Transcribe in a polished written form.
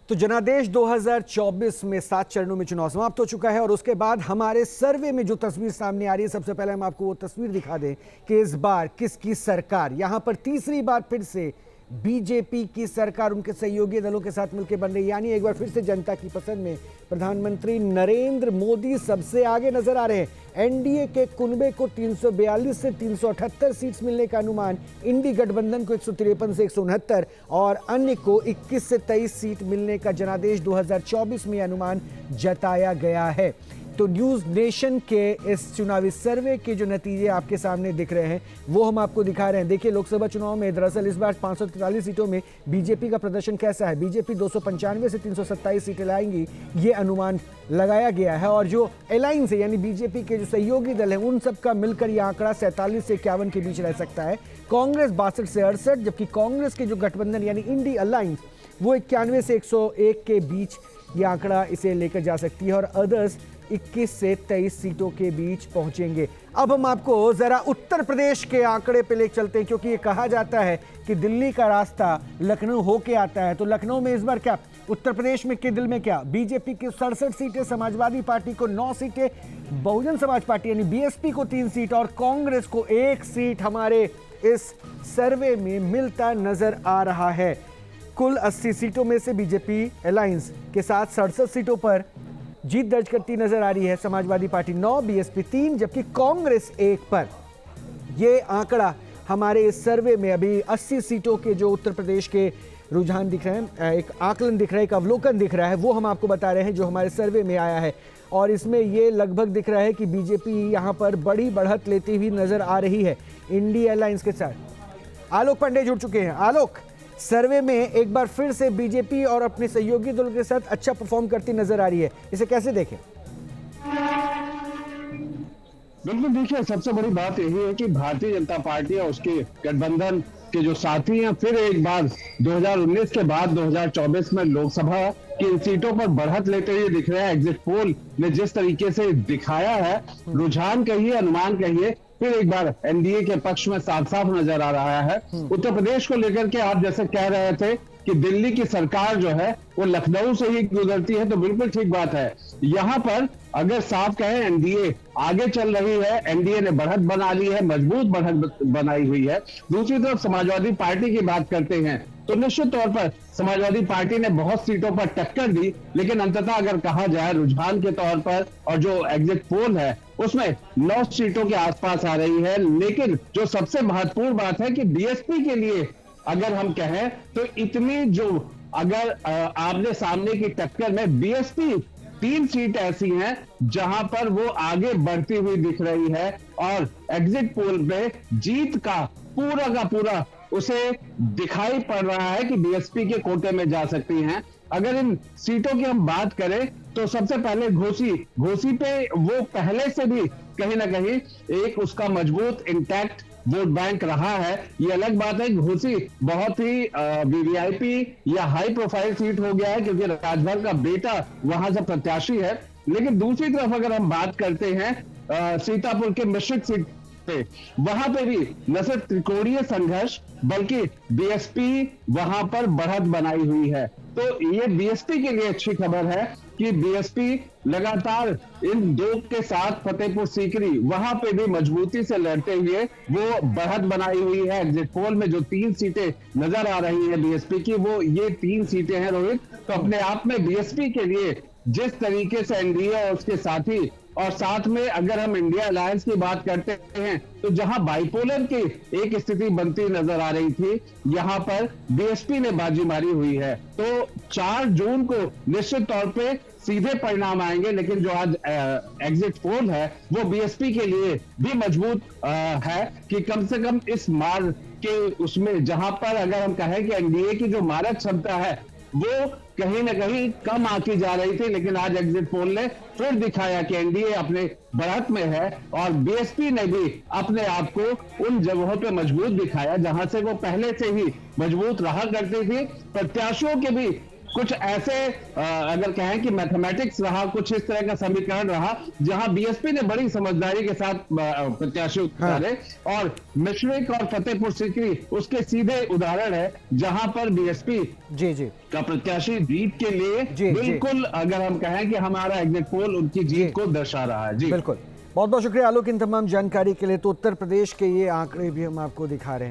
तो जनादेश 2024 में 7 चरणों में चुनाव समाप्त हो चुका है और उसके बाद हमारे सर्वे में जो तस्वीर सामने आ रही है, सबसे पहले हम आपको वो तस्वीर दिखा दें कि इस बार किसकी सरकार यहां पर तीसरी बार फिर से बीजेपी की सरकार उनके सहयोगी दलों के साथ मिलकर बन रही, यानी एक बार फिर से जनता की पसंद में प्रधानमंत्री नरेंद्र मोदी सबसे आगे नजर आ रहे हैं। एनडीए के कुनबे को 342 से 378 सीट्स मिलने का अनुमान, इंडी गठबंधन को 153 से 169 और अन्य को 21 से 23 सीट मिलने का जनादेश 2024 में अनुमान जताया गया है। तो न्यूज नेशन के इस चुनावी सर्वे के जो नतीजे आपके सामने दिख रहे हैं वो हम आपको दिखा रहे हैं। देखिए, लोकसभा चुनाव में दरअसल इस बार 543 सीटों में बीजेपी का प्रदर्शन कैसा है। बीजेपी 295 से 327 सीटें लाएंगी, ये अनुमान लगाया गया है। और जो अलायंस है यानी बीजेपी के जो सहयोगी दल हैं उन सब का मिलकर यह आंकड़ा 47 से 51 के बीच रह सकता है। कांग्रेस 62 से 68, जबकि कांग्रेस के जो गठबंधन यानी इंडी अलायंस वो 91 से 101 के बीच ये आंकड़ा इसे लेकर जा सकती है और अदर्स 21 से 23 सीटों के बीच पहुंचेंगे। अब हम आपको जरा उत्तर प्रदेश के आंकड़े पे ले चलते हैं, क्योंकि ये कहा जाता है कि दिल्ली का रास्ता लखनऊ होके आता है। तो लखनऊ में इस बार क्या, उत्तर प्रदेश में के दिल में क्या, बीजेपी की 67 सीटें, समाजवादी पार्टी को 9 सीटें, बहुजन समाज पार्टी यानी बीएसपी को 3 सीट और कांग्रेस को 1 सीट हमारे इस सर्वे में मिलता नजर आ रहा है। कुल 80 सीटों में से बीजेपी अलायंस के साथ 67 सीटों पर जीत दर्ज करती नजर आ रही है। समाजवादी पार्टी 9, बीएसपी 3, जबकि कांग्रेस 1 पर। यह आंकड़ा हमारे इस सर्वे में अभी 80 सीटों के जो उत्तर प्रदेश के रुझान दिख रहे हैं, एक आकलन दिख रहा है, एक अवलोकन दिख रहा है, वो हम आपको बता रहे हैं जो हमारे सर्वे में आया है। और इसमें ये लगभग दिख रहा है कि बीजेपी यहां पर बड़ी बढ़त लेती हुई नजर आ रही है इंडिया अलायंस के साथ। आलोक पांडे जुड़ चुके हैं। आलोक, सर्वे में एक बार फिर से बीजेपी और अपने सहयोगी दलों के साथ अच्छा परफॉर्म करती नजर आ रही है, इसे कैसे देखें? बिल्कुल, देखिए, सबसे बड़ी बात यही है कि भारतीय जनता पार्टी और उसके गठबंधन के जो साथी हैं फिर एक बार 2019 के बाद 2024 में लोकसभा की सीटों पर बढ़त लेते हुए दिख रहे हैं। एग्जिट पोल ने जिस तरीके से दिखाया है, रुझान कहिए, अनुमान कहिए, फिर एक बार एनडीए के पक्ष में साफ साफ नजर आ रहा है। उत्तर प्रदेश को लेकर के आप जैसे कह रहे थे कि दिल्ली की सरकार जो है वो लखनऊ से ही गुजरती है, तो बिल्कुल ठीक बात है। यहाँ पर अगर साफ कहें एनडीए आगे चल रही है, एनडीए ने बढ़त बना ली है, मजबूत बढ़त बनाई हुई है। दूसरी तरफ समाजवादी पार्टी की बात करते हैं तो निश्चित तौर पर समाजवादी पार्टी ने बहुत सीटों पर टक्कर दी, लेकिन अंततः अगर कहा जाए रुझान के तौर पर और जो एग्जिट पोल है उसमें 9 सीटों के आसपास आ रही है। लेकिन जो सबसे महत्वपूर्ण बात है कि बीएसपी के लिए अगर हम कहें तो इतनी जो अगर आपने सामने की टक्कर में बीएसपी 3 सीट ऐसी हैं जहां पर वो आगे बढ़ती हुई दिख रही है और एग्जिट पोल में जीत का पूरा उसे दिखाई पड़ रहा है कि बीएसपी के कोटे में जा सकती हैं। अगर इन सीटों की हम बात करें तो सबसे पहले घोसी पे वो पहले से भी कहीं ना कहीं एक उसका मजबूत इंटैक्ट वोट बैंक रहा है। ये अलग बात है, घोसी बहुत ही वीवीआईपी या हाई प्रोफाइल सीट हो गया है क्योंकि राजभर का बेटा वहां से प्रत्याशी है। लेकिन दूसरी तरफ अगर हम बात करते हैं सीतापुर के मिश्रित सीट पे, वहां पे भी न सिर्फ त्रिकोणीय संघर्ष बल्कि बीएसपी वहां पर बढ़त बनाई हुई है। तो ये बीएसपी के लिए अच्छी खबर है कि बीएसपी लगातार इन 2 के साथ फतेहपुर सीकरी वहां पे भी मजबूती से लड़ते हुए वो बढ़त बनाई हुई है। एग्जिट पोल में जो 3 सीटें नजर आ रही हैं बीएसपी की, वो ये 3 सीटें हैं रोहित। तो अपने आप में बीएसपी के लिए जिस तरीके से एनडीए और उसके साथी और साथ में अगर हम इंडिया अलायंस की बात करते हैं तो जहां बाइपोलर की एक स्थिति बनती नजर आ रही थी, यहां पर बीएसपी ने बाजी मारी हुई है। तो 4 जून को निश्चित तौर पे सीधे परिणाम आएंगे, लेकिन जो आज एग्जिट पोल है वो बीएसपी के लिए भी मजबूत है कि कम से कम इस मार्ग के उसमें जहां पर अगर हम कहें कि एनडीए की जो मारक क्षमता है वो कहीं ना कहीं कम आती जा रही थी, लेकिन आज एग्जिट पोल ने फिर दिखाया कि एनडीए अपने बढ़त में है और बीएसपी ने भी अपने आप को उन जगहों पे मजबूत दिखाया जहां से वो पहले से ही मजबूत रहा करती थी। प्रत्याशियों के भी कुछ ऐसे अगर कहें कि मैथमेटिक्स रहा, कुछ इस तरह का समीकरण रहा जहां बीएसपी ने बड़ी समझदारी के साथ प्रत्याशी उतारे। और मिश्रिक और फतेहपुर सीकरी उसके सीधे उदाहरण है जहां पर बीएसपी जी जी का प्रत्याशी जीत के लिए जी, बिल्कुल अगर हम कहें कि हमारा एग्जिट पोल उनकी जीत को दर्शा रहा है। जी बिल्कुल, बहुत बहुत शुक्रिया आलोक इन तमाम जानकारी के लिए। तो उत्तर प्रदेश के ये आंकड़े भी हम आपको दिखा रहे हैं।